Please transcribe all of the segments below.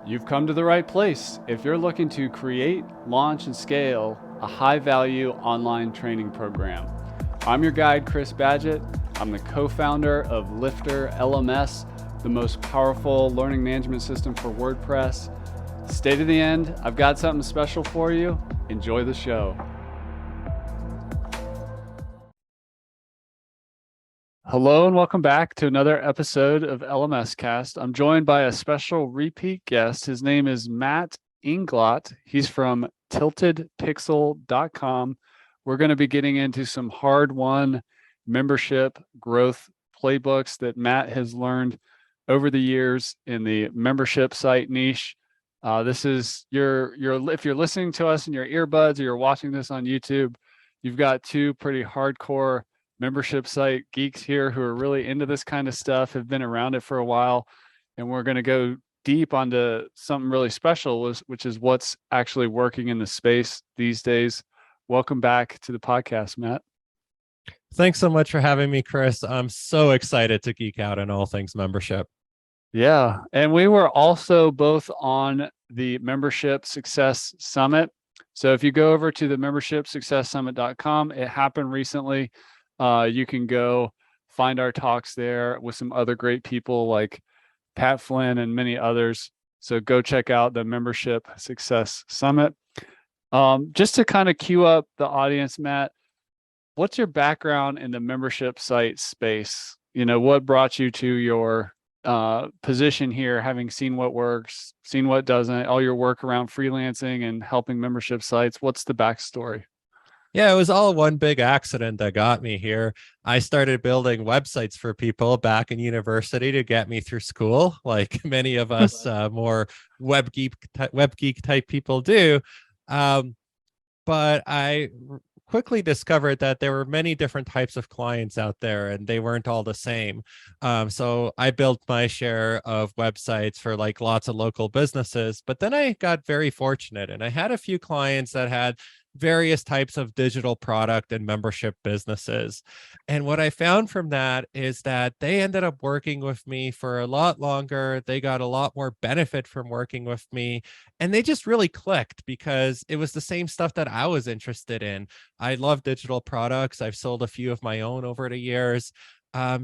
You've come to the right place if you're looking to create, launch, and scale a high-value online training program. I'm your guide, Chris Badgett. I'm the co-founder of LifterLMS, the most powerful learning management system for WordPress. Stay to the end. I've got something special for you. Enjoy the show. Hello and welcome back to another episode of LMS Cast. I'm joined by a special repeat guest. His name is Matt Inglot. He's from tiltedpixel.com. We're going to be getting into some hard-won membership growth playbooks that Matt has learned over the years in the membership site niche. This is if you're listening to us in your earbuds or you're watching this on YouTube, you've got two pretty hardcore membership site geeks here who are really into this kind of stuff, have been around it for a while, and we're going to go deep onto something really special, which is what's actually working in the space these days. Welcome back to the podcast, Matt. Thanks so much for having me, Chris. I'm so excited to geek out on all things membership. Yeah, and we were also both on the Membership Success Summit. So if you go over to the membershipsuccesssummit.com, it happened recently. You can go find our talks there with some other great people like Pat Flynn and many others. So go check out the Membership Success Summit. Just to kind of cue up the audience, Matt, what's your background in the membership site space? You know, what brought you to your position here, having seen what works, seen what doesn't, all your work around freelancing and helping membership sites? What's the backstory? Yeah, it was all one big accident that got me here. I started building websites for people back in university to get me through school, like many of us more web geek type people do. But I quickly discovered that there were many different types of clients out there and they weren't all the same. So I built my share of websites for like lots of local businesses, but then I got very fortunate and I had a few clients that had various types of digital product and membership businesses. And what I found from that is that they ended up working with me for a lot longer. They got a lot more benefit from working with me. And they just really clicked because it was the same stuff that I was interested in. I love digital products. I've sold a few of my own over the years.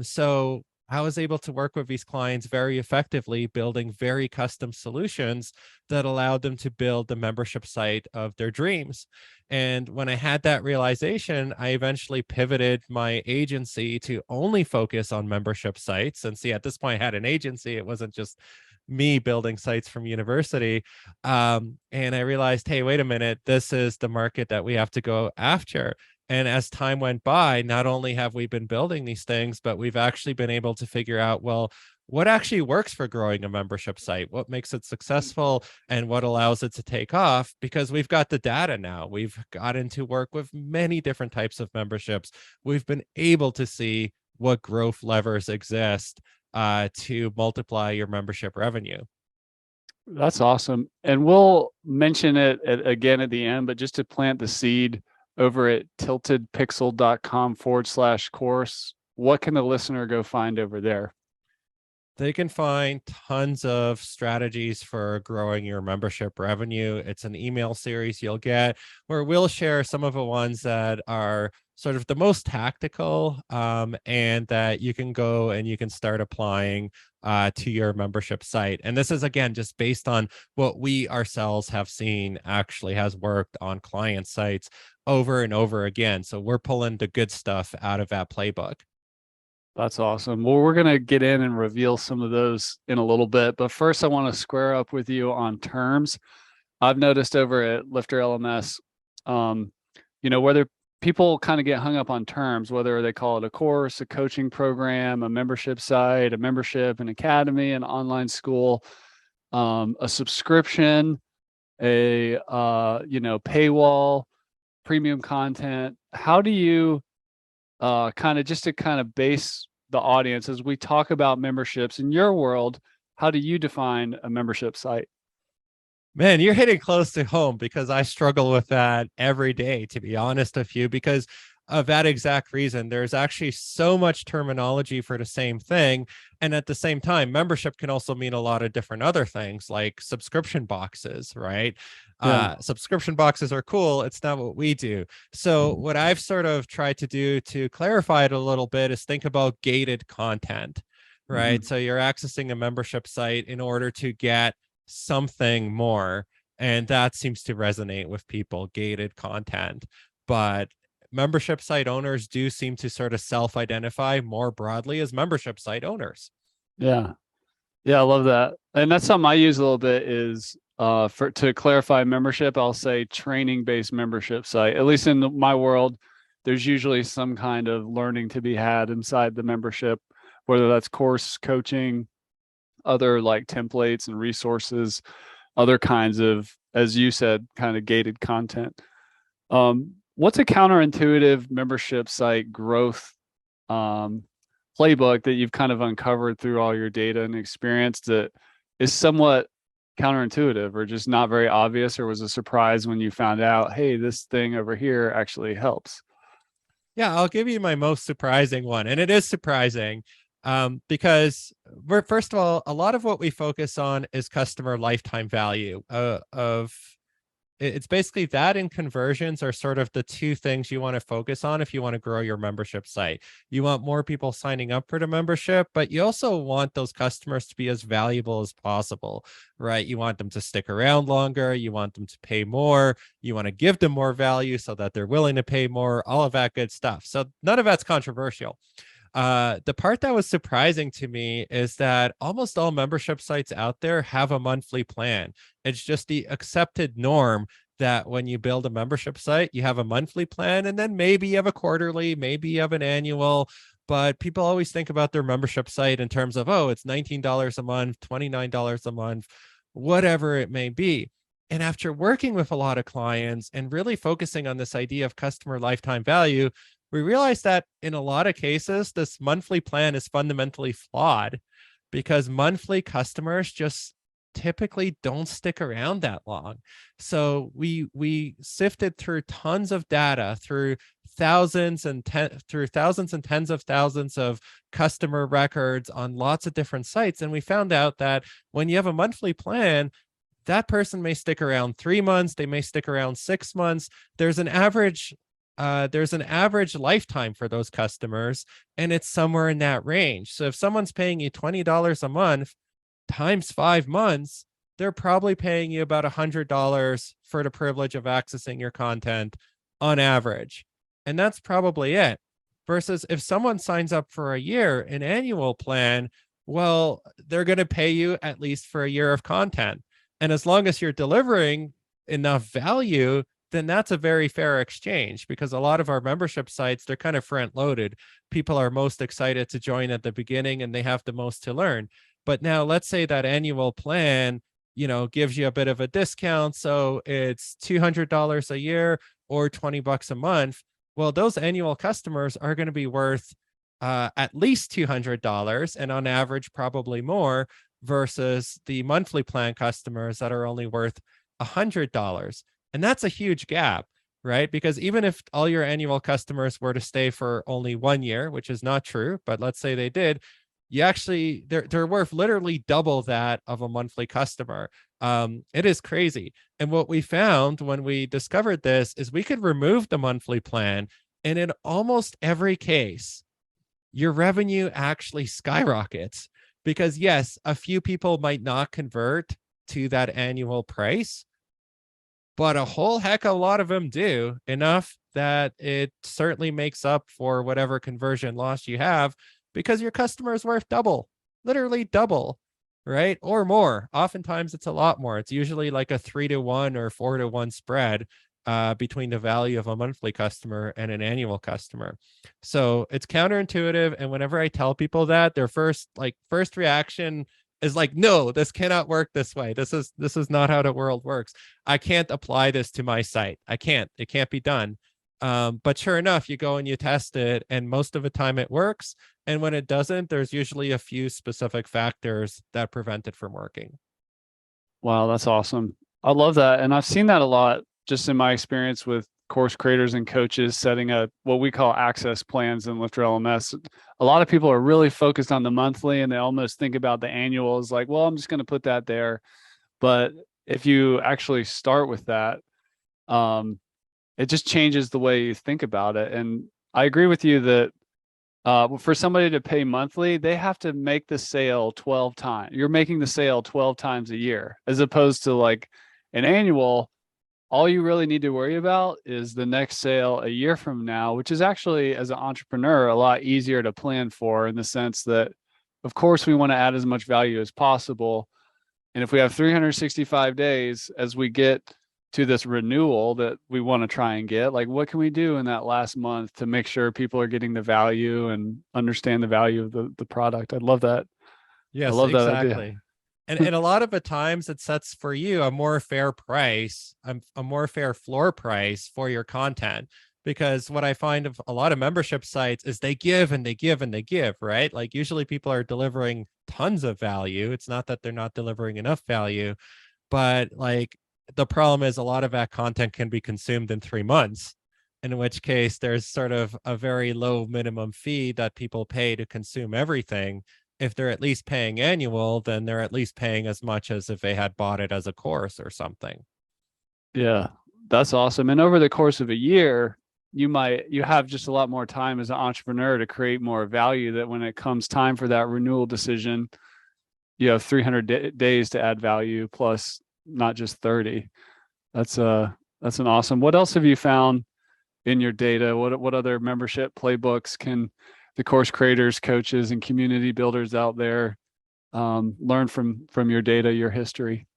So I was able to work with these clients very effectively, building very custom solutions that allowed them to build the membership site of their dreams. And when I had that realization, I eventually pivoted my agency to only focus on membership sites. And see, at this point, I had an agency. It wasn't just me building sites from university. And I realized, hey, wait a minute, this is the market that we have to go after. And as time went by, not only have we been building these things, but we've actually been able to figure out, well, what actually works for growing a membership site, what makes it successful, and what allows it to take off, because we've got the data now. We've gotten to work with many different types of memberships. We've been able to see what growth levers exist to multiply your membership revenue. That's awesome. And we'll mention it again at the end, but just to plant the seed, over at tiltedpixel.com/course, what can the listener go find over there? They can find tons of strategies for growing your membership revenue. It's an email series you'll get where we'll share some of the ones that are sort of the most tactical and that you can go and you can start applying to your membership site. And this is, again, just based on what we ourselves have seen actually has worked on client sites over and over again. So we're pulling the good stuff out of that playbook. That's awesome. Well, we're going to get in and reveal some of those in a little bit. But first, I want to square up with you on terms. I've noticed over at LifterLMS, whether people kind of get hung up on terms, whether they call it a course, a coaching program, a membership site, a membership, an academy, an online school, a subscription, a paywall, premium content. How do you kind of base the audience as we talk about memberships in your world? How do you define a membership site? Man, you're hitting close to home because I struggle with that every day, to be honest with you, because of that exact reason. There's actually so much terminology for the same thing. And at the same time, membership can also mean a lot of different other things like subscription boxes, right? Yeah. Subscription boxes are cool. It's not what we do. So what I've sort of tried to do to clarify it a little bit is think about gated content, right? Mhm. So you're accessing a membership site in order to get something more. And that seems to resonate with people, gated content. But membership site owners do seem to sort of self-identify more broadly as membership site owners. Yeah. Yeah, I love that. And that's something I use a little bit is for to clarify membership, I'll say training-based membership site. At least in my world, there's usually some kind of learning to be had inside the membership, whether that's course coaching, other like templates and resources, other kinds of, as you said, kind of gated content. What's a counterintuitive membership site growth um, playbook that you've kind of uncovered through all your data and experience that is somewhat counterintuitive or just not very obvious, or was a surprise when you found out, hey, this thing over here actually helps? Yeah, I'll give you my most surprising one. And it is surprising because we're, first of all, a lot of what we focus on is customer lifetime value of it's basically that, and conversions are sort of the two things you want to focus on if you want to grow your membership site. You want more people signing up for the membership, but you also want those customers to be as valuable as possible, right? You want them to stick around longer. You want them to pay more. You want to give them more value so that they're willing to pay more, all of that good stuff. So none of that's controversial. The part that was surprising to me is that almost all membership sites out there have a monthly plan. It's just the accepted norm that when you build a membership site, you have a monthly plan, and then maybe you have a quarterly, maybe you have an annual. But people always think about their membership site in terms of, oh, it's $19 a month, $29 a month, whatever it may be. And after working with a lot of clients and really focusing on this idea of customer lifetime value, we realized that in a lot of cases, this monthly plan is fundamentally flawed because monthly customers just typically don't stick around that long. So we sifted through tons of data, through thousands and tens of thousands of customer records on lots of different sites, and we found out that when you have a monthly plan, that person may stick around 3 months, they may stick around 6 months. There's an average lifetime for those customers, and it's somewhere in that range. So if someone's paying you $20 a month times 5 months, they're probably paying you about $100 for the privilege of accessing your content on average. And that's probably it. Versus if someone signs up for a year, an annual plan, well, they're going to pay you at least for a year of content. And as long as you're delivering enough value, then that's a very fair exchange, because a lot of our membership sites, they're kind of front loaded. People are most excited to join at the beginning and they have the most to learn. But now let's say that annual plan, gives you a bit of a discount. So it's $200 a year or $20 a month. Well, those annual customers are going to be worth at least $200, and on average, probably more, versus the monthly plan customers that are only worth $100. And that's a huge gap, right? Because even if all your annual customers were to stay for only 1 year, which is not true, but let's say they did, they're worth literally double that of a monthly customer. It is crazy. And what we found when we discovered this is we could remove the monthly plan, and in almost every case, your revenue actually skyrockets. Because yes, a few people might not convert to that annual price, but a whole heck of a lot of them do, enough that it certainly makes up for whatever conversion loss you have, because your customer is worth double, literally double, right? Or more. Oftentimes it's a lot more. It's usually like a 3-to-1 or 4-to-1 spread between the value of a monthly customer and an annual customer. So it's counterintuitive. And whenever I tell people that, their first reaction is like, no, this cannot work this way. This is not how the world works. I can't apply this to my site. It can't be done. But sure enough, you go and you test it, and most of the time it works. And when it doesn't, there's usually a few specific factors that prevent it from working. Wow, that's awesome. I love that. And I've seen that a lot just in my experience with course creators and coaches setting up what we call access plans in LifterLMS. A lot of people are really focused on the monthly and they almost think about the annual as like, well, I'm just going to put that there. But if you actually start with that, it just changes the way you think about it. And I agree with you that for somebody to pay monthly, they have to make the sale 12 times. You're making the sale 12 times a year, as opposed to like an annual. All you really need to worry about is the next sale a year from now, which is actually, as an entrepreneur, a lot easier to plan for, in the sense that, of course, we want to add as much value as possible. And if we have 365 days as we get to this renewal that we want to try and get, like, what can we do in that last month to make sure people are getting the value and understand the value of the product? I love that. I Yes, love that idea. exactly. And a lot of the times it sets for you a more fair price, a more fair floor price for your content. Because what I find of a lot of membership sites is they give and they give and they give, right? Like usually people are delivering tons of value. It's not that they're not delivering enough value, but like the problem is a lot of that content can be consumed in 3 months, in which case there's sort of a very low minimum fee that people pay to consume everything. If they're at least paying annual, then they're at least paying as much as if they had bought it as a course or something. Yeah, that's awesome. And over the course of a year, you have just a lot more time as an entrepreneur to create more value, that when it comes time for that renewal decision, you have 300 days to add value, plus not just 30. That's an awesome. What else have you found in your data? What other membership playbooks can the course creators, coaches, and community builders out there learn from your data, your history?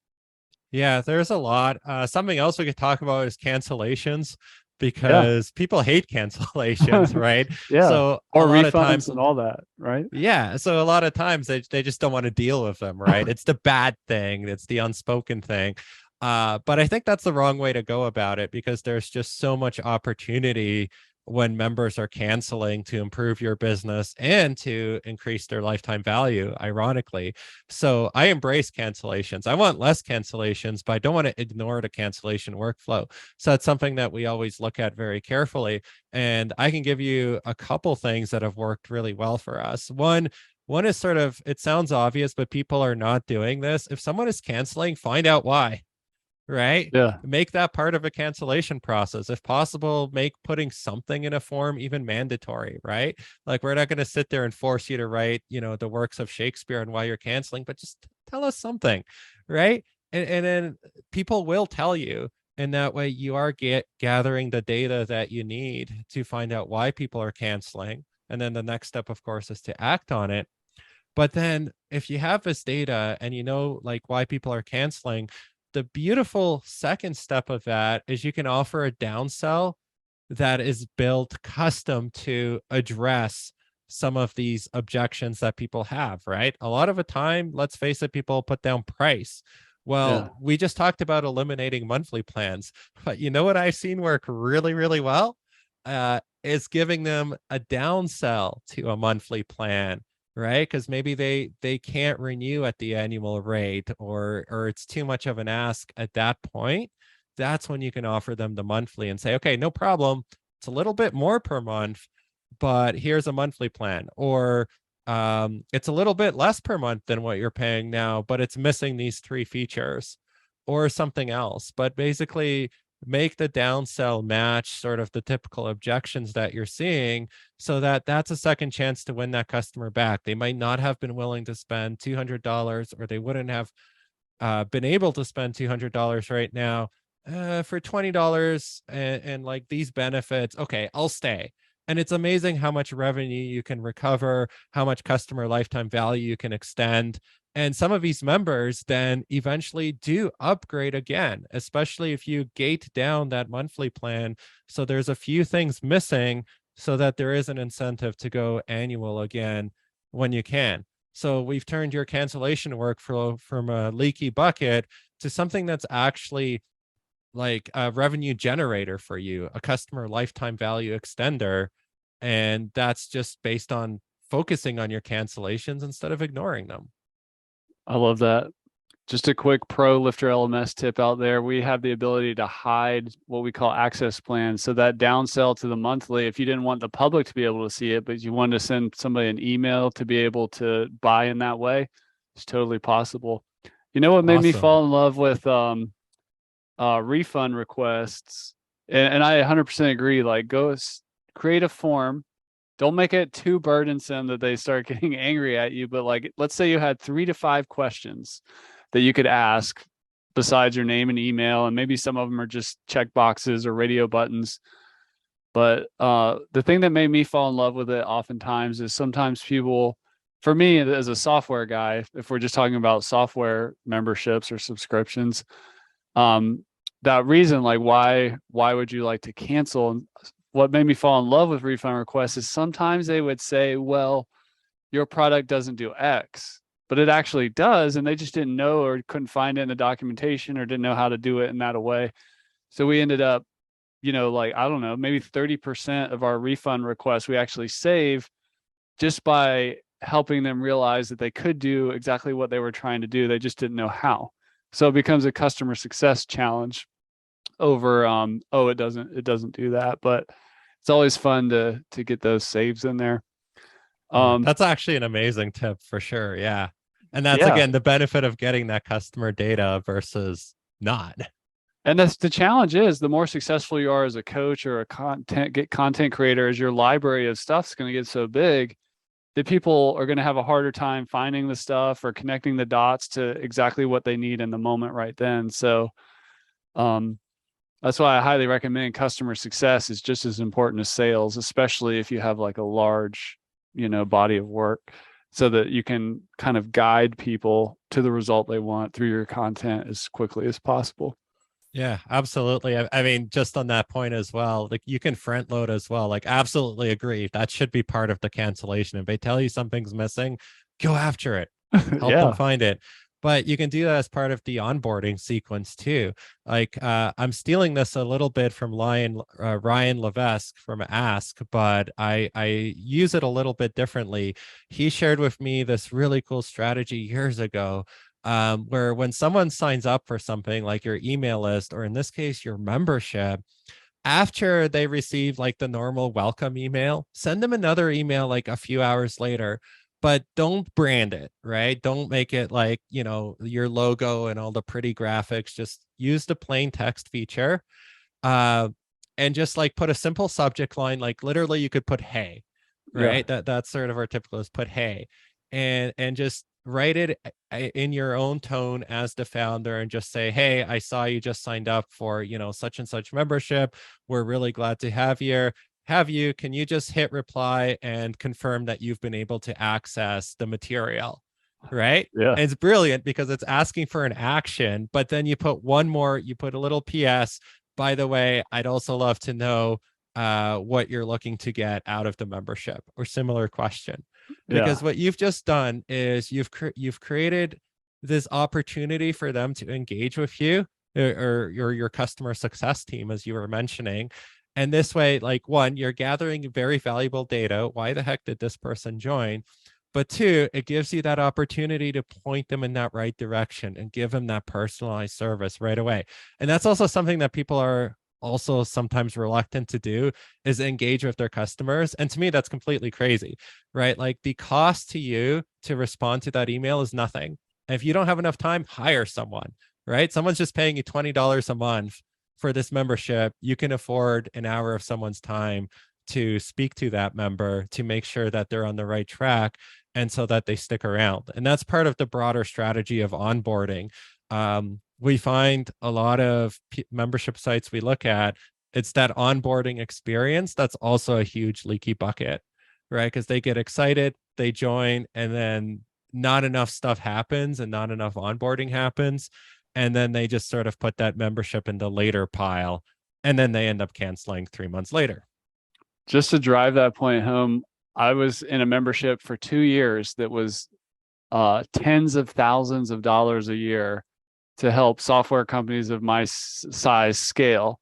Yeah, there's a lot. Something else we could talk about is cancellations, Yeah. because people hate cancellations, right? Yeah. So a Or lot of refunds times, and all that, right? yeah. So a lot of times they just don't want to deal with them, right? It's the bad thing, it's the unspoken thing. But I think that's the wrong way to go about it, because there's just so much opportunity when members are canceling to improve your business and to increase their lifetime value, ironically. So I embrace cancellations. I want less cancellations, but I don't want to ignore the cancellation workflow. So that's something that we always look at very carefully. And I can give you a couple things that have worked really well for us. One is sort of, it sounds obvious, but people are not doing this. If someone is canceling, find out why, right? Yeah. Make that part of a cancellation process. If possible, make putting something in a form even mandatory, right? Like we're not going to sit there and force you to write, the works of Shakespeare and why you're canceling, but just tell us something, right? And then people will tell you. And that way you are gathering the data that you need to find out why people are canceling. And then the next step, of course, is to act on it. But then if you have this data and you know like why people are canceling, the beautiful second step of that is you can offer a downsell that is built custom to address some of these objections that people have, right? A lot of the time, let's face it, people put down price. Yeah. Well, we just talked about eliminating monthly plans, but you know what I've seen work really, really well? Is giving them a downsell to a monthly plan, right? Because maybe they can't renew at the annual rate, or it's too much of an ask at that point. That's when you can offer them the monthly and say, okay, no problem, it's a little bit more per month, but here's a monthly plan. Or it's a little bit less per month than what you're paying now, but it's missing these 3 features or something else. But basically make the downsell match sort of the typical objections that you're seeing, so that that's a second chance to win that customer back. They might not have been willing to spend $200, or they wouldn't have been able to spend $200 right now, for $20 and like these benefits. Okay, I'll stay. And it's amazing how much revenue you can recover, how much customer lifetime value you can extend. And some of these members then eventually do upgrade again, especially if you gate down that monthly plan. So there's a few things missing so that there is an incentive to go annual again when you can. So we've turned your cancellation workflow from a leaky bucket to something that's actually like a revenue generator for you, a customer lifetime value extender. And that's just based on focusing on your cancellations instead of ignoring them. I love that. Just a quick pro Lifter LMS tip out there. We have the ability to hide what we call access plans. So that downsell to the monthly, if you didn't want the public to be able to see it, but you wanted to send somebody an email to be able to buy in that way, it's totally possible. You know what made me Awesome. fall in love with refund requests? And I 100% agree. Like, create a form. Don't make it too burdensome that they start getting angry at you. But like, let's say you had 3 to 5 questions that you could ask besides your name and email, and maybe some of them are just check boxes or radio buttons. But the thing that made me fall in love with it oftentimes is sometimes people, for me as a software guy, if we're just talking about software memberships or subscriptions, um, that reason, like why would you like to cancel? And what made me fall in love with refund requests is sometimes they would say, well, your product doesn't do X, but it actually does. And they just didn't know or couldn't find it in the documentation or didn't know how to do it in that way. So we ended up, like, I don't know, maybe 30% of our refund requests we actually save just by helping them realize that they could do exactly what they were trying to do. They just didn't know how. So it becomes a customer success challenge over oh, it doesn't do that. But it's always fun to get those saves in there. Yeah, Um that's actually an amazing tip for sure. Yeah. And that's yeah. again the benefit of getting that customer data versus not. And that's the challenge is the more successful you are as a coach or a content creator, as your library of stuff's going to get so big that people are going to have a harder time finding the stuff or connecting the dots to exactly what they need in the moment right then. So um, that's why I highly recommend customer success is just as important as sales, especially if you have like a large, body of work so that you can kind of guide people to the result they want through your content as quickly as possible. Yeah, absolutely. I mean, just on that point as well, like you can front load as well. Like, absolutely agree. That should be part of the cancellation. If they tell you something's missing, go after it, help them Yeah. find it. But you can do that as part of the onboarding sequence too. Like, I'm stealing this a little bit from Ryan Levesque from Ask, but I use it a little bit differently. He shared with me this really cool strategy years ago where when someone signs up for something like your email list, or in this case, your membership, after they receive like the normal welcome email, send them another email like a few hours later, but don't brand it, right? Don't make it like, your logo and all the pretty graphics. Just use the plain text feature uh, and just like put a simple subject line, like literally you could put hey, Yeah. right? That's sort of our typical is put hey, and just write it in your own tone as the founder and just say, hey, I saw you just signed up for, such and such membership. We're really glad to have you. Can you just hit reply and confirm that you've been able to access the material? Right. Yeah. And it's brilliant because it's asking for an action, but then you put you put a little PS. By the way, I'd also love to know what you're looking to get out of the membership, or similar question. Yeah. Because what you've just done is you've created this opportunity for them to engage with you, or your customer success team, as you were mentioning. And this way, like, one, you're gathering very valuable data. Why the heck did this person join? But two, it gives you that opportunity to point them in that right direction and give them that personalized service right away. And that's also something that people are also sometimes reluctant to do, is engage with their customers. And to me, that's completely crazy, right? Like, the cost to you to respond to that email is nothing. And if you don't have enough time, hire someone, right? Someone's just paying you $20 a month for this membership. You can afford an hour of someone's time to speak to that member to make sure that they're on the right track, and so that they stick around. And that's part of the broader strategy of onboarding. We find a lot of membership sites we look at, it's that onboarding experience that's also a huge leaky bucket, right? Because they get excited, they join, and then not enough stuff happens and not enough onboarding happens. And then they just sort of put that membership in the later pile, and then they end up canceling 3 months later. Just to drive that point home, I was in a membership for 2 years that was tens of thousands of dollars a year to help software companies of my size scale.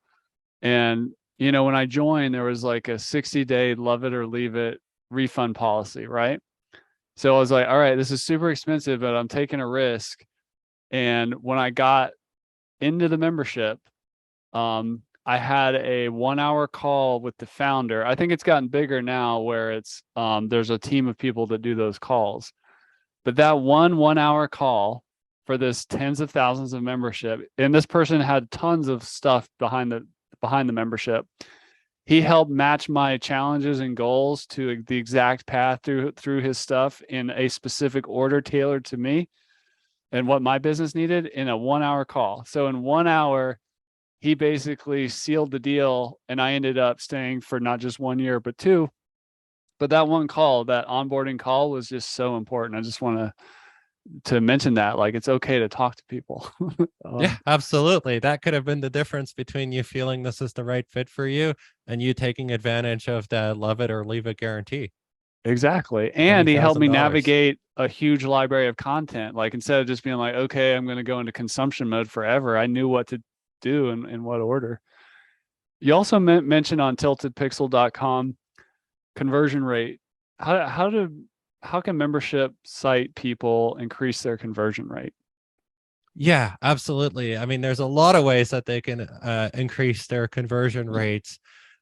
And, when I joined, there was like a 60-day love it or leave it refund policy, right? So I was like, all right, this is super expensive, but I'm taking a risk. And when I got into the membership, I had a 1 hour call with the founder. I think it's gotten bigger now where it's there's a team of people that do those calls. But that 1 hour call for this tens of thousands of membership, and this person had tons of stuff behind the membership. He helped match my challenges and goals to the exact path through his stuff in a specific order tailored to me and what my business needed in a 1 hour call. So in 1 hour, he basically sealed the deal, and I ended up staying for not just 1 year, but 2. But that one call, that onboarding call, was just so important. I just want to mention that, like, it's okay to talk to people. Yeah, absolutely. That could have been the difference between you feeling this is the right fit for you and you taking advantage of the love it or leave it guarantee. Exactly. And he helped me $20,000. navigate a huge library of content. Like, instead of just being like, okay, I'm going to go into consumption mode forever, I knew what to do and in what order. You also mentioned on tiltedpixel.com conversion rate. How can membership site people increase their conversion rate? Yeah, absolutely. I mean, there's a lot of ways that they can increase their conversion rates.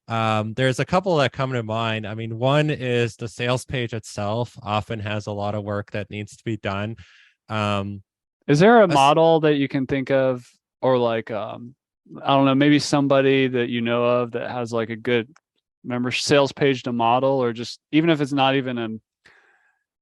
There's a couple that come to mind. I mean, one is the sales page itself often has a lot of work that needs to be done. Um, Is there a as- model that you can think of, or like I don't know, maybe somebody that you know of that has like a good member sales page to model, or just even if it's not even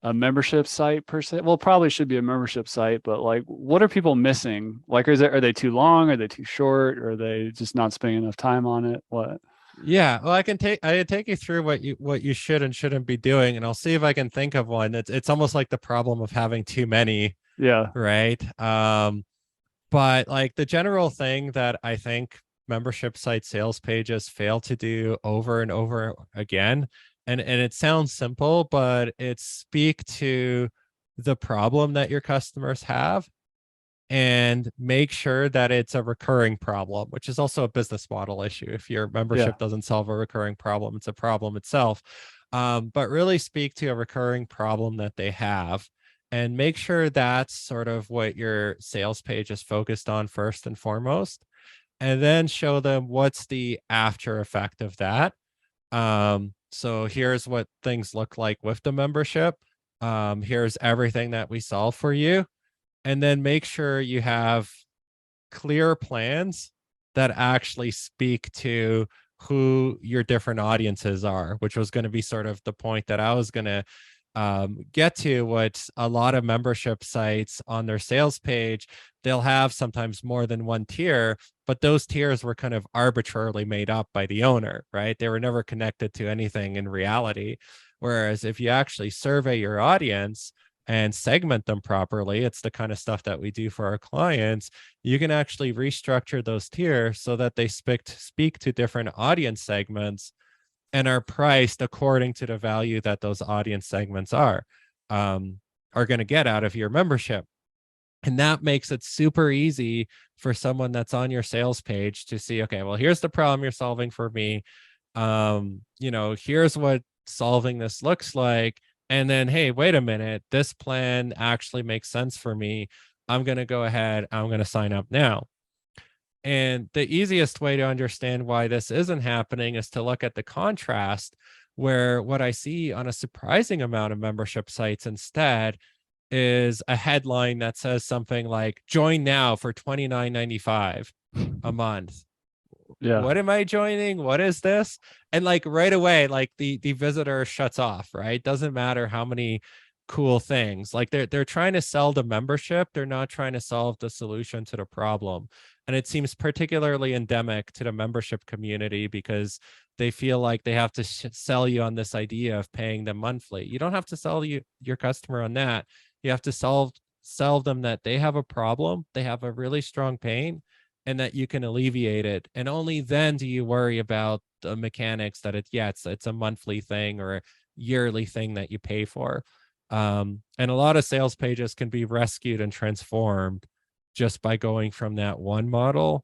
a membership site per se. Well, probably should be a membership site, but like, what are people missing? Like, are they too long? Are they too short? Or are they just not spending enough time on it? What? yeah, well, I can take you through what you should and shouldn't be doing, and I'll see if I can think of one. It's almost like the problem of having too many, Yeah. right? But like the general thing that I think membership site sales pages fail to do over and over again, and it sounds simple, but it's speak to the problem that your customers have and make sure that it's a recurring problem, which is also a business model issue. If your Yeah. membership doesn't solve a recurring problem, it's a problem itself. But really speak to a recurring problem that they have and make sure that's sort of what your sales page is focused on first and foremost. And then show them what's the after effect of that. So here's what things look like with the membership. Here's everything that we solve for you, and then make sure you have clear plans that actually speak to who your different audiences are, which was going to be sort of the point that I was going to get to. What a lot of membership sites on their sales page, they'll have sometimes more than one tier, but those tiers were kind of arbitrarily made up by the owner, right? They were never connected to anything in reality. Whereas if you actually survey your audience and segment them properly, it's the kind of stuff that we do for our clients. You can actually restructure those tiers so that they speak to different audience segments and are priced according to the value that those audience segments are going to get out of your membership. And that makes it super easy for someone that's on your sales page to see, okay, well, here's the problem you're solving for me. Here's what solving this looks like. And then, hey, wait a minute, this plan actually makes sense for me. I'm going to go ahead, I'm going to sign up now. And the easiest way to understand why this isn't happening is to look at the contrast, where what I see on a surprising amount of membership sites instead is a headline that says something like join now for $29.95 a month. Yeah. What am I joining? What is this? And like right away, like the visitor shuts off, right? Doesn't matter how many cool things. Like they're trying to sell the membership. They're not trying to solve the solution to the problem. And it seems particularly endemic to the membership community because they feel like they have to sell you on this idea of paying them monthly. You don't have to sell your customer on that. You have to sell them that they have a problem, they have a really strong pain, and that you can alleviate it. And only then do you worry about the mechanics that it's a monthly thing or a yearly thing that you pay for. And a lot of sales pages can be rescued and transformed just by going from that one model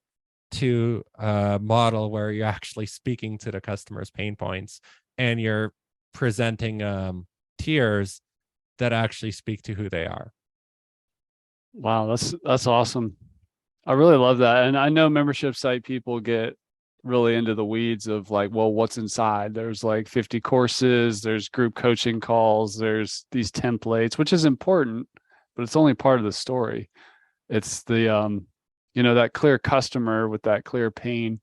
to a model where you're actually speaking to the customer's pain points and you're presenting tiers that actually speak to who they are. Wow, that's awesome. I really love that. And I know membership site people get really into the weeds of like, well, what's inside? There's like 50 courses, there's group coaching calls, there's these templates, which is important, but it's only part of the story. It's the that clear customer with that clear pain.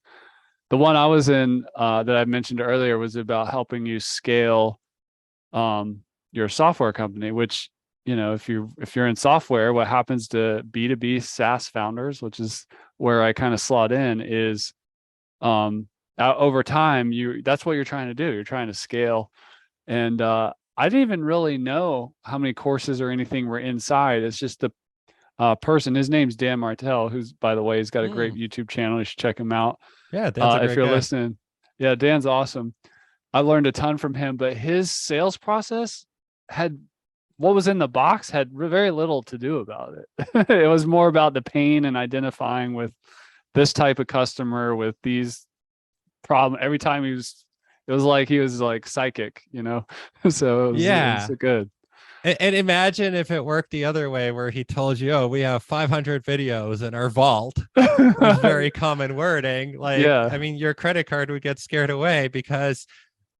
The one I was in that I mentioned earlier was about helping you scale um, your software company, which, if you're in software, what happens to B2B SaaS founders, which is where I kind of slot in, is over time, that's what you're trying to do. You're trying to scale. And I didn't even really know how many courses or anything were inside. It's just the person. His name's Dan Martell, who's, by the way, he's got a great Mm. YouTube channel. You should check him out Yeah, Dan's a if great you're guy. listening. Yeah, Dan's awesome. I learned a ton from him, but his sales process had what was in the box had very little to do about it. It was more about the pain and identifying with this type of customer with these problem. Every time it was like he was like psychic. So it was Yeah. good. And imagine if it worked the other way, where he told you, oh, we have 500 videos in our vault. Use very common wording. Like, Yeah. I mean, your credit card would get scared away, because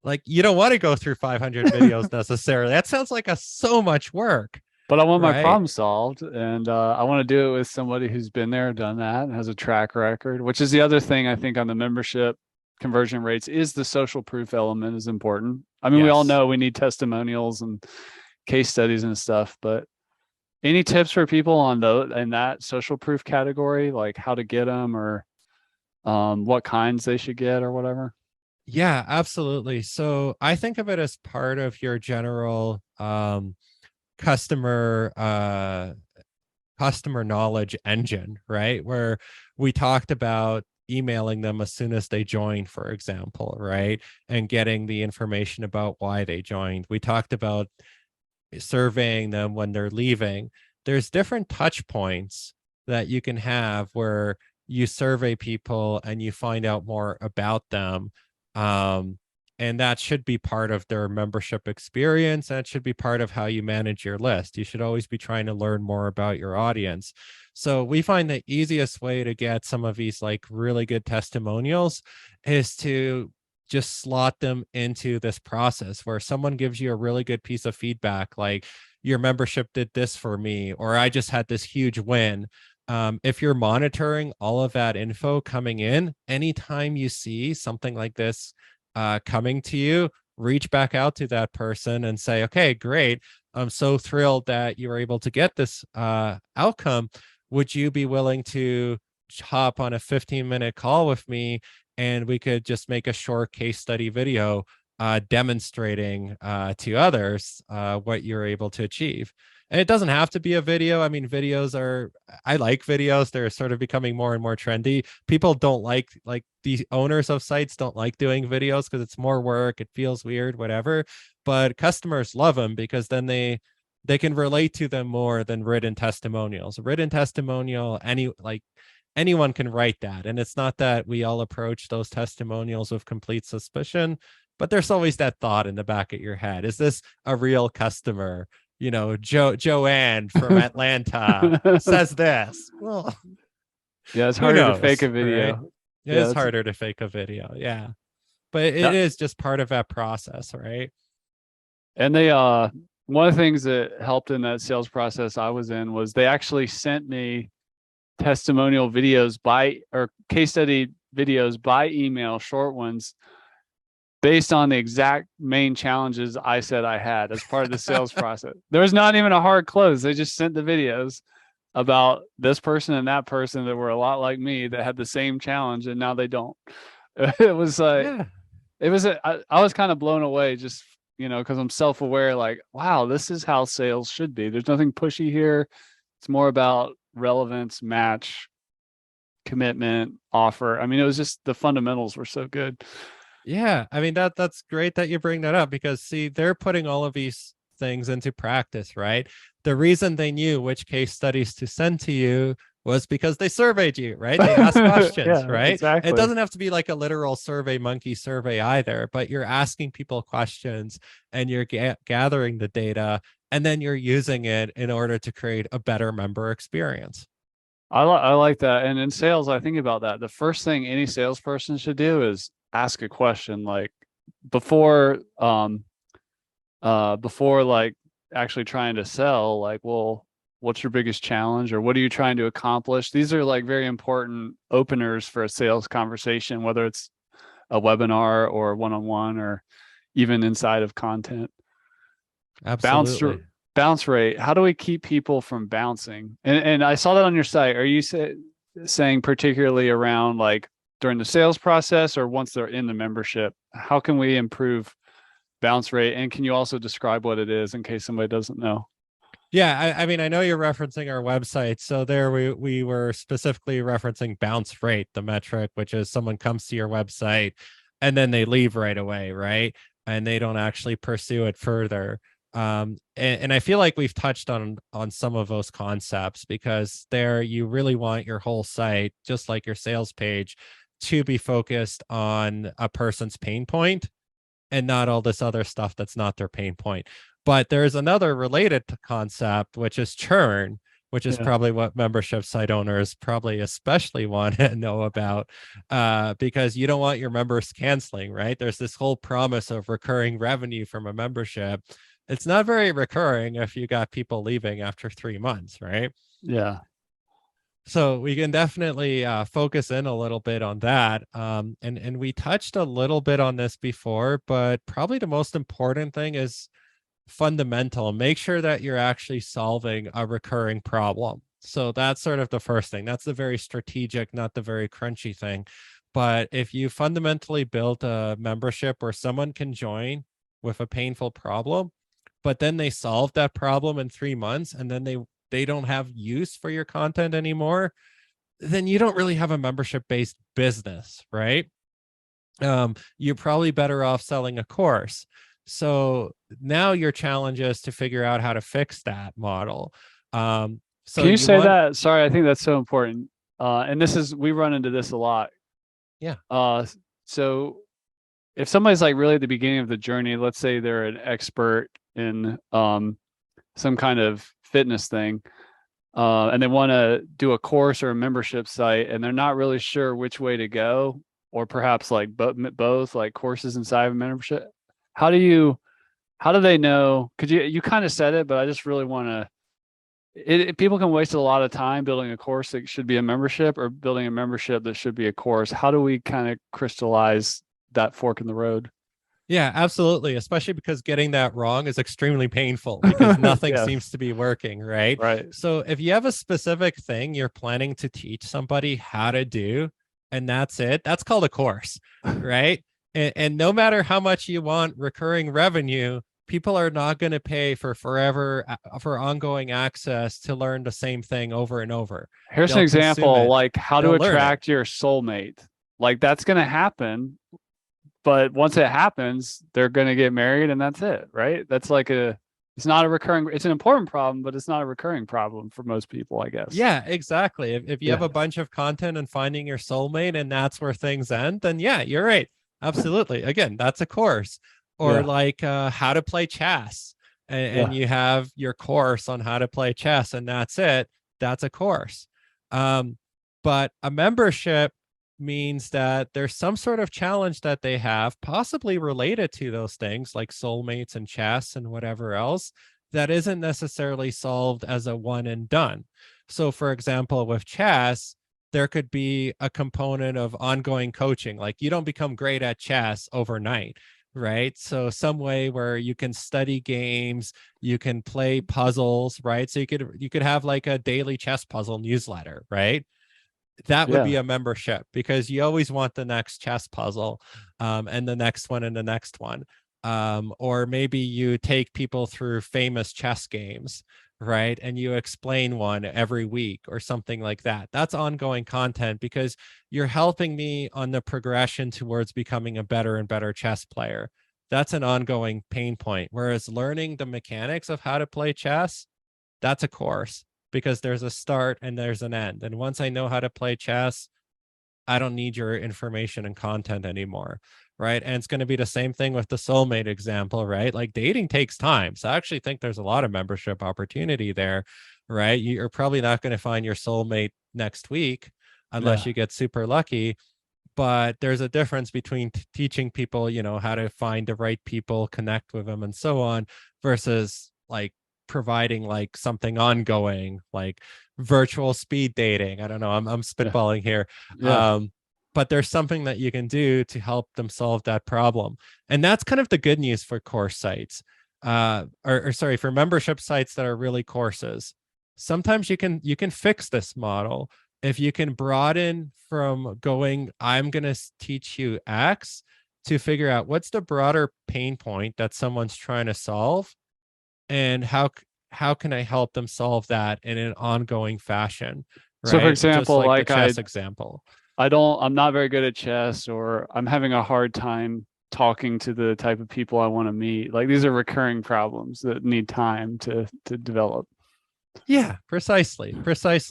like you don't want to go through 500 videos necessarily. That sounds like so much work, But I want my right? problem solved, and I want to do it with somebody who's been there, done that, and has a track record. Which is the other thing I think on the membership conversion rates is the social proof element is important. I mean, we all Yes. know we need testimonials and case studies and stuff, but any tips for people on in that social proof category, like how to get them or what kinds they should get or whatever? Yeah, absolutely. So I think of it as part of your general customer customer knowledge engine, right? Where we talked about emailing them as soon as they join, for example, right? And getting the information about why they joined. We talked about surveying them when they're leaving. There's different touch points that you can have where you survey people and you find out more about them. Um, and that should be part of their membership experience. That should be part of how you manage your list. You should always be trying to learn more about your audience. So we find the easiest way to get some of these like really good testimonials is to just slot them into this process where someone gives you a really good piece of feedback, like your membership did this for me, or I just had this huge win. If you're monitoring all of that info coming in, anytime you see something like this coming to you, reach back out to that person and say, okay, great. I'm so thrilled that you were able to get this outcome. Would you be willing to hop on a 15-minute call with me, and we could just make a short case study video demonstrating to others what you're able to achieve? And it doesn't have to be a video. I mean, I like videos. They're sort of becoming more and more trendy. People don't like the owners of sites don't like doing videos because it's more work. It feels weird, whatever. But customers love them because then they can relate to them more than written testimonials. Written testimonial, anyone can write that. And it's not that we all approach those testimonials with complete suspicion, but there's always that thought in the back of your head. Is this a real customer? Joanne from Atlanta says this. Well, Yeah, it's who harder to fake knows, a right? video. It Yeah, is that's harder to fake a video. Yeah. But it that. is just part of that process, right? And they one of the things that helped in that sales process I was in was they actually sent me testimonial videos or case study videos by email, short ones, based on the exact main challenges I said I had as part of the sales process. There was not even a hard close. They just sent the videos about this person and that person that were a lot like me that had the same challenge and now they don't. It was Yeah. I was kind of blown away just, because I'm self-aware, like, wow, this is how sales should be. There's nothing pushy here. It's more about relevance, match, commitment, offer. I mean, it was just the fundamentals were so good. Yeah, I mean that's great that you bring that up, because see, they're putting all of these things into practice, right? The reason they knew which case studies to send to you was because they surveyed you, right? They asked questions, Yeah, right? It exactly. doesn't have to be like a literal survey monkey survey either, but you're asking people questions and you're gathering the data, and then you're using it in order to create a better member experience. I like that. And in sales, I think about that. The first thing any salesperson should do is ask a question like before before like actually trying to sell, like, well, what's your biggest challenge or what are you trying to accomplish? These are like very important openers for a sales conversation, whether it's a webinar or one-on-one or even inside of content. Bounce Absolutely. bounce rate. How do we keep people from bouncing? And I saw that on your site. Are you saying particularly around like during the sales process or once they're in the membership? How can we improve bounce rate? And can you also describe what it is in case somebody doesn't know? Yeah, I mean, I know you're referencing our website. So there we were specifically referencing bounce rate, the metric, which is someone comes to your website and then they leave right away, right? And they don't actually pursue it further. And I feel like we've touched on some of those concepts, because there you really want your whole site, just like your sales page, to be focused on a person's pain point and not all this other stuff that's not their pain point. But there's another related concept, which is churn, which is Yeah. probably what membership site owners probably especially want to know about, because you don't want your members canceling, right? There's this whole promise of recurring revenue from a membership. It's not very recurring if you got people leaving after 3 months, right? Yeah. So we can definitely focus in a little bit on that. And we touched a little bit on this before, but probably the most important thing is fundamental. Make sure that you're actually solving a recurring problem. So that's sort of the first thing. That's the very strategic, not the very crunchy thing. But if you fundamentally build a membership where someone can join with a painful problem, but then they solve that problem in 3 months, and then they don't have use for your content anymore, then you don't really have a membership based business, right? You're probably better off selling a course. So now your challenge is to figure out how to fix that model. So Can you you say want, that? Sorry, I think that's so important. And this is, we run into this a lot. yeah, Uh, so if somebody's like really at the beginning of the journey, let's say they're an expert in some kind of fitness thing, and they want to do a course or a membership site, and they're not really sure which way to go, or perhaps like both like courses inside of a membership. How do you, how do they know? Could you kind of said it, but I just really want to, people can waste a lot of time building a course that should be a membership or building a membership that should be a course. How do we kind of crystallize that fork in the road? yeah, absolutely. Especially because getting that wrong is extremely painful, because nothing Yes, seems to be working, right? right. So if you have a specific thing you're planning to teach somebody how to do, and that's it, that's called a course, right? And no matter how much you want recurring revenue, people are not going to pay for forever, for ongoing access to learn the same thing over and over. Here's an They'll consume example, it, like how to they'll learn it. attract your soulmate. Like that's going to happen, but once it happens, they're going to get married and that's it, right? That's like a, it's not a recurring, it's an important problem, but it's not a recurring problem for most people, I guess. Yeah, exactly. If you have Yeah. a bunch of content and finding your soulmate and that's where things end, then yeah, you're right. Absolutely. Again, that's a course. Or Yeah. like how to play chess. And Yeah. you have your course on how to play chess and that's it. That's a course. Um, but a membership means that there's some sort of challenge that they have, possibly related to those things like soulmates and chess and whatever else, that isn't necessarily solved as a one and done. So, for example, with chess, there could be a component of ongoing coaching. Like you don't become great at chess overnight, right? So some way where you can study games, you can play puzzles, right? So you could have like a daily chess puzzle newsletter, right? That would be Yeah. a membership, because you always want the next chess puzzle, and the next one and the next one. Or maybe you take people through famous chess games, right? And you explain one every week or something like that. That's ongoing content, because you're helping me on the progression towards becoming a better and better chess player. That's an ongoing pain point. Whereas learning the mechanics of how to play chess, that's a course, because there's a start and there's an end. And once I know how to play chess, I don't need your information and content anymore. Right. And it's going to be the same thing with the soulmate example, right? Like dating takes time. So I actually think there's a lot of membership opportunity there, right? You're probably not going to find your soulmate next week unless Yeah. you get super lucky. But there's a difference between teaching people, how to find the right people, connect with them, and so on, versus like providing like something ongoing, like virtual speed dating. I don't know. I'm Yeah. spitballing here. Yeah. But there's something that you can do to help them solve that problem, and that's kind of the good news for course sites, or sorry, for membership sites that are really courses. Sometimes you can fix this model if you can broaden from going, I'm going to teach you X, to figure out what's the broader pain point that someone's trying to solve, and how can I help them solve that in an ongoing fashion, So for right? Just example, like the like chess example. I'm not very good at chess, or I'm having a hard time talking to the type of people I want to meet. Like these are recurring problems that need time to develop. Yeah, precisely.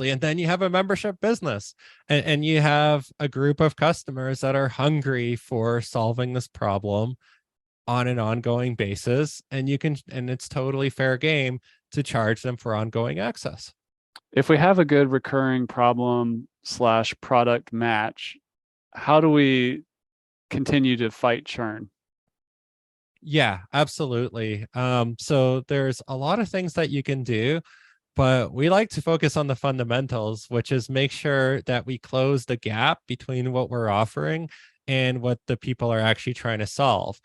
And then you have a membership business, and you have a group of customers that are hungry for solving this problem on an ongoing basis. And it's totally fair game to charge them for ongoing access. If we have a good recurring problem slash product match, how do we continue to fight churn? Yeah, absolutely. So there's a lot of things that you can do, but we like to focus on the fundamentals, which is make sure that we close the gap between what we're offering and what the people are actually trying to solve.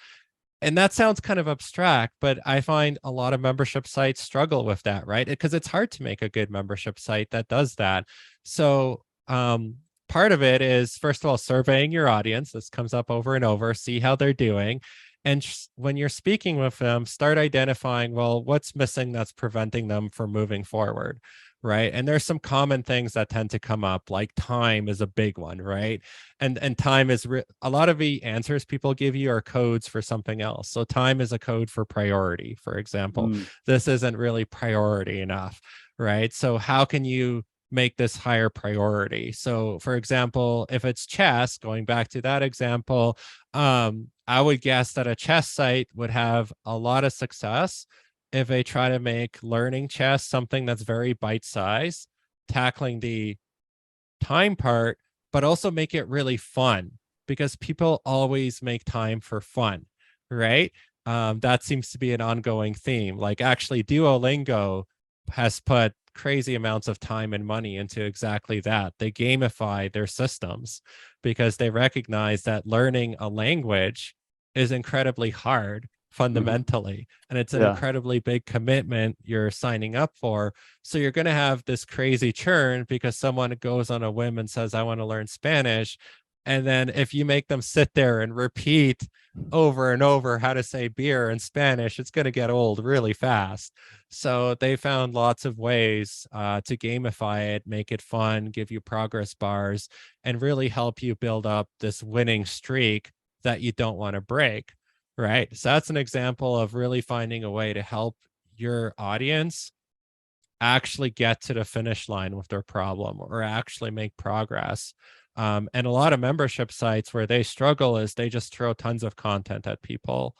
And that sounds kind of abstract, but I find a lot of membership sites struggle with that, right? Because it's hard to make a good membership site that does that. So part of it is, first of all, surveying your audience. This comes up over and over, see how they're doing. And when you're speaking with them, start identifying, well, what's missing that's preventing them from moving forward, right? And there's some common things that tend to come up, like time is a big one, right? And time is a lot of the answers people give you are codes for something else. So time is a code for priority, for example. Mm, This isn't really priority enough, right? So how can you make this higher priority? So for example, if it's chess, going back to that example, I would guess that a chess site would have a lot of success if they try to make learning chess something that's very bite-sized, tackling the time part, but also make it really fun, because people always make time for fun, right? That seems to be an ongoing theme. Like actually, Duolingo has put crazy amounts of time and money into exactly that. They gamify their systems because they recognize that learning a language is incredibly hard mhm. fundamentally, and it's an Yeah. incredibly big commitment you're signing up for. So you're going to have this crazy churn because someone goes on a whim and says, I want to learn Spanish. And then if you make them sit there and repeat over and over how to say beer in Spanish, it's going to get old really fast. So they found lots of ways to gamify it, make it fun, give you progress bars, and really help you build up this winning streak that you don't want to break. Right. So that's an example of really finding a way to help your audience actually get to the finish line with their problem or actually make progress. And a lot of membership sites where they struggle is they just throw tons of content at people,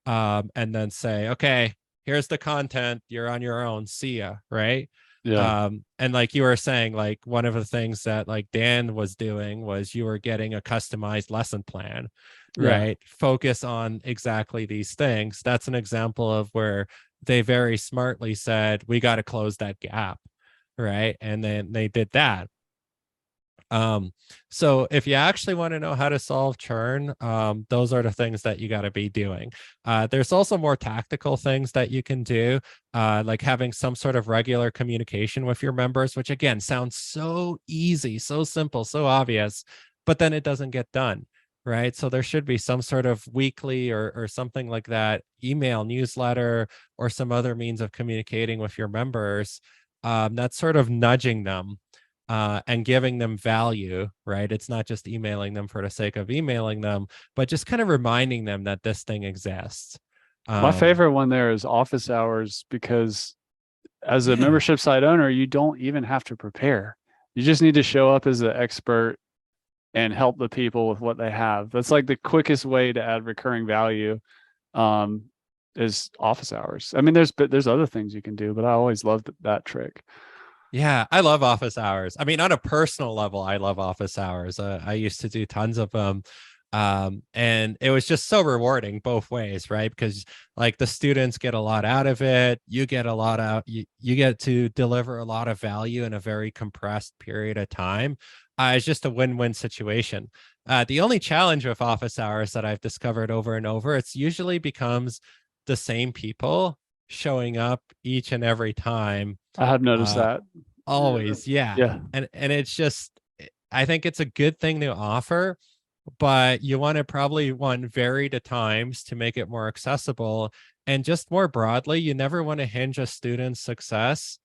and then say, okay, here's the content. You're on your own. See ya. Right. Yeah. And like you were saying, like one of the things that like Dan was doing was you were getting a customized lesson plan, Yeah. right? Focus on exactly these things. That's an example of where they very smartly said, we got to close that gap, right? And then they did that. Um, so if you actually want to know how to solve churn, those are the things that you got to be doing. There's also more tactical things that you can do, like having some sort of regular communication with your members, which again sounds so easy, so simple, so obvious, but then it doesn't get done. Right. So there should be some sort of weekly or something like that, email, newsletter, or some other means of communicating with your members, that's sort of nudging them, and giving them value, right? It's not just emailing them for the sake of emailing them, but just kind of reminding them that this thing exists. My Um, favorite one there is office hours, because as a yeah, membership site owner, you don't even have to prepare. You just need to show up as an expert and help the people with what they have. That's like the quickest way to add recurring value, um, is office hours. I mean, there's other things you can do, but I always loved that trick. Yeah, I love office hours. I mean, on a personal level, I love office hours. I used to do tons of them. And it was just so rewarding both ways, right? Because like the students get a lot out of it, you get a lot out, you get to deliver a lot of value in a very compressed period of time. It's just a win-win situation. The only challenge with office hours that I've discovered over and over, it's usually becomes the same people showing up each and every time. I have noticed uh that. Always, yeah. Yeah. And it's just, I think it's a good thing to offer, but you want to probably one vary the times to make it more accessible. And just more broadly, you never want to hinge a student's success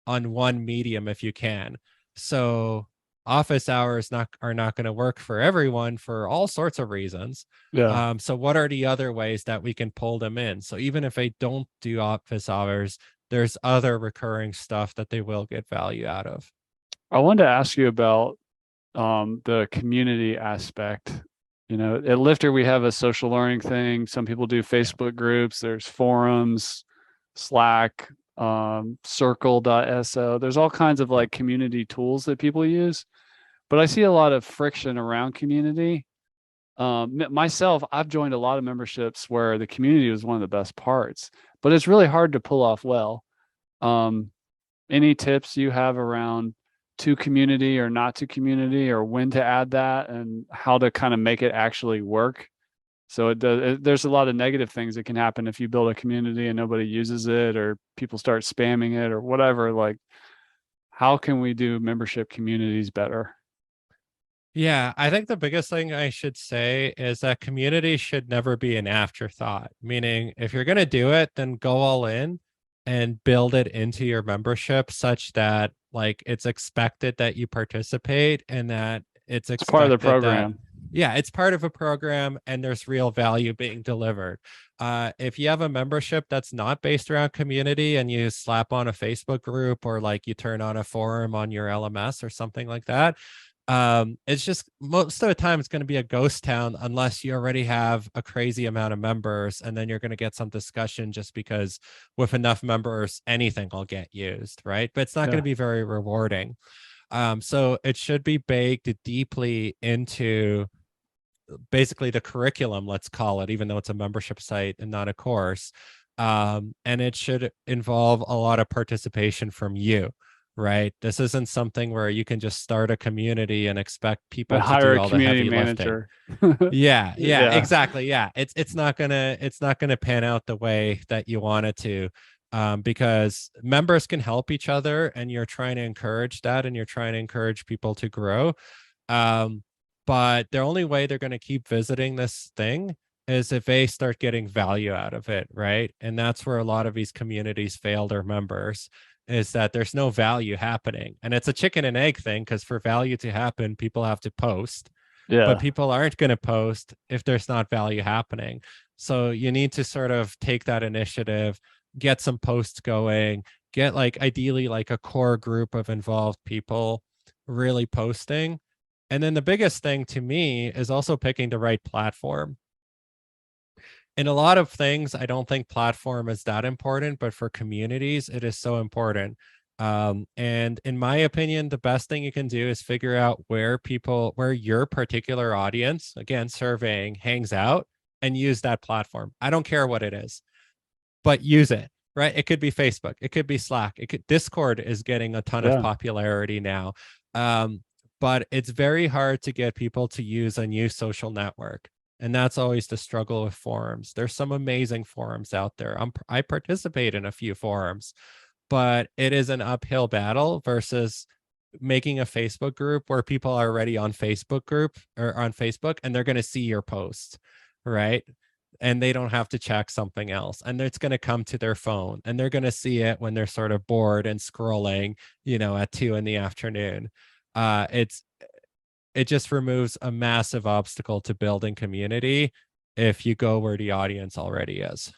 on one medium if you can. So office hours are not going to work for everyone for all sorts of reasons. Yeah. So what are the other ways that we can pull them in? So even if they don't do office hours, there's other recurring stuff that they will get value out of. I wanted to ask you about the community aspect. You know, at Lifter, we have a social learning thing. Some people do Yeah. Facebook groups, there's forums, Slack, circle.so. There's all kinds of like community tools that people use, but I see a lot of friction around community. Myself, I've joined a lot of memberships where the community was one of the best parts, but it's really hard to pull off well. Um, any tips you have around to community or not to community, or when to add that and how to kind of make it actually work? So there's a lot of negative things that can happen if you build a community and nobody uses it, or people start spamming it or whatever. Like, how can we do membership communities better? Yeah, I think the biggest thing I should say is that community should never be an afterthought. Meaning, if you're going to do it, then go all in and build it into your membership such that like it's expected that you participate and that it's It's part of the expected that, program. yeah, it's part of a program and there's real value being delivered. If you have a membership that's not based around community and you slap on a Facebook group or like you turn on a forum on your LMS or something like that, it's just most of the time it's going to be a ghost town unless you already have a crazy amount of members, and then you're going to get some discussion just because with enough members anything will get used, right? But it's not going to Yeah. be very rewarding. So it should be baked deeply into basically the curriculum, let's call it, even though it's a membership site and not a course. And it should involve a lot of participation from you, right? This isn't something where you can just start a community and expect And people to hire do a all the community heavy lifting. manager. Yeah, Yeah. exactly. Yeah, it's not gonna pan out the way that you want it to, because members can help each other, and you're trying to encourage that, and you're trying to encourage people to grow. Um, but the only way they're going to keep visiting this thing is if they start getting value out of it, right? And that's where a lot of these communities fail their members, is that there's no value happening. And it's a chicken and egg thing, because for value to happen, people have to post, but Yeah. people aren't going to post if there's not value happening. So you need to sort of take that initiative, get some posts going, get like ideally like a core group of involved people really posting. And then the biggest thing to me is also picking the right platform. In a lot of things, I don't think platform is that important, but for communities, it is so important. And in my opinion, the best thing you can do is figure out where your particular audience, again, surveying, hangs out, and use that platform. I don't care what it is, but use it, right? It could be Facebook, it could be Slack, Discord is getting a ton of Yeah. popularity now. Um, but it's very hard to get people to use a new social network. And that's always the struggle with forums. There's some amazing forums out there. I participate in a few forums, but it is an uphill battle versus making a Facebook group where people are already on Facebook group or on Facebook and they're going to see your post, right? And they don't have to check something else, and it's going to come to their phone and they're going to see it when they're sort of bored and scrolling, at 2 in the afternoon. It's it just removes a massive obstacle to building community if you go where the audience already is.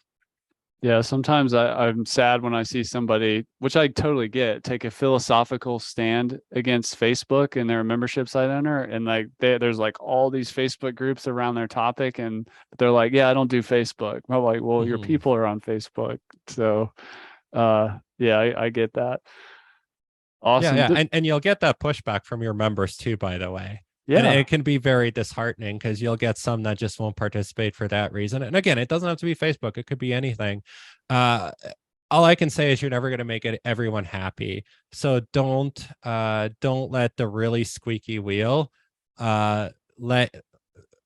Yeah, sometimes I'm sad when I see somebody, which I totally get, take a philosophical stand against Facebook and they're a membership site owner, and like there's like all these Facebook groups around their topic, and they're like, "Yeah, I don't do Facebook." I'm like, "Well, your Mhm. people are on Facebook." So, yeah, I get that. Yeah, Awesome. yeah, and you'll get that pushback from your members too, by the way. And Yeah. it can be very disheartening because you'll get some that just won't participate for that reason. And again, it doesn't have to be Facebook; it could be anything. Uh, all I can say is you're never going to make it everyone happy. So don't let the really squeaky wheel let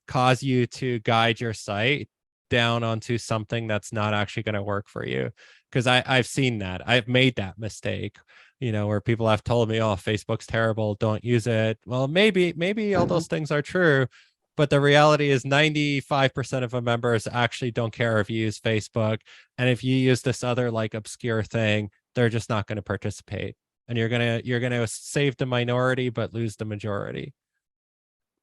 cause you to guide your site down onto something that's not actually going to work for you. Because I've seen that. I've made that mistake, where people have told me, oh, Facebook's terrible, don't use it. Well, maybe all those things are true, but the reality is 95% of the members actually don't care if you use Facebook. And if you use this other like obscure thing, they're just not going to participate. And you're gonna save the minority but lose the majority.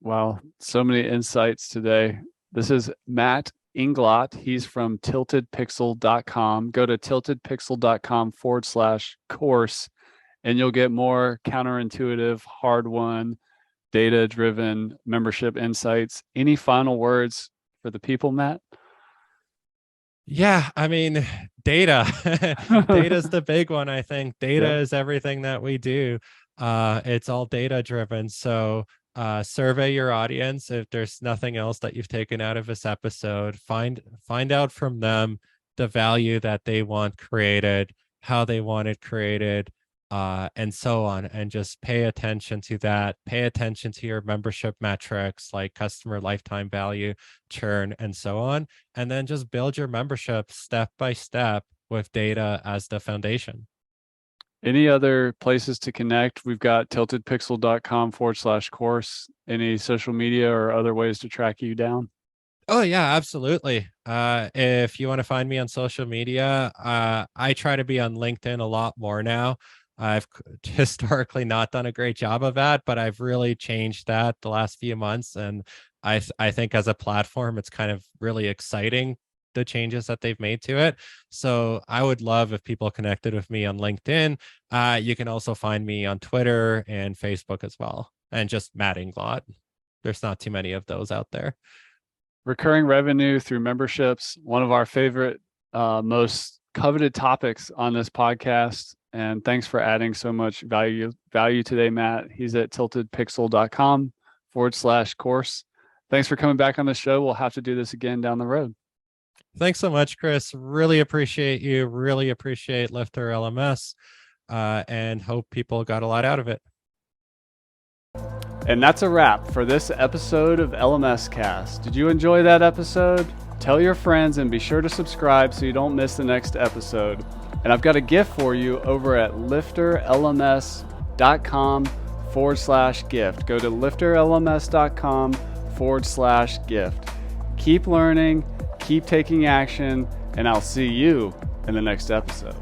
Wow, so many insights today. This is Matt Inglot. He's from tiltedpixel.com. Go to tiltedpixel.com/course, and you'll get more counterintuitive, hard won, data driven membership insights. Any final words for the people, Matt? Yeah, I mean, data. Data is the big one, I think. Data Yep. is everything that we do. It's all data driven. So survey your audience. If there's nothing else that you've taken out of this episode, find out from them the value that they want created, how they want it created, and so on. And just pay attention to that. Pay attention to your membership metrics like customer lifetime value, churn, and so on. And then just build your membership step by step with data as the foundation. Any other places to connect? We've got tiltedpixel.com/course. Any social media or other ways to track you down? Oh yeah, absolutely. If you want to find me on social media, I try to be on LinkedIn a lot more now. I've historically not done a great job of that, but I've really changed that the last few months, and I think as a platform, it's kind of really exciting the changes that they've made to it. So I would love if people connected with me on LinkedIn. You can also find me on Twitter and Facebook as well, and just Matt Inglot. There's not too many of those out there. Recurring revenue through memberships, one of our favorite, most coveted topics on this podcast. And thanks for adding so much value today, Matt. He's at tiltedpixel.com/course. Thanks for coming back on the show. We'll have to do this again down the road. Thanks so much, Chris. Really appreciate you. Really appreciate LifterLMS, and hope people got a lot out of it. And that's a wrap for this episode of LMS Cast. Did you enjoy that episode? Tell your friends and be sure to subscribe so you don't miss the next episode. And I've got a gift for you over at lifterlms.com/gift. Go to lifterlms.com/gift. Keep learning, keep taking action, and I'll see you in the next episode.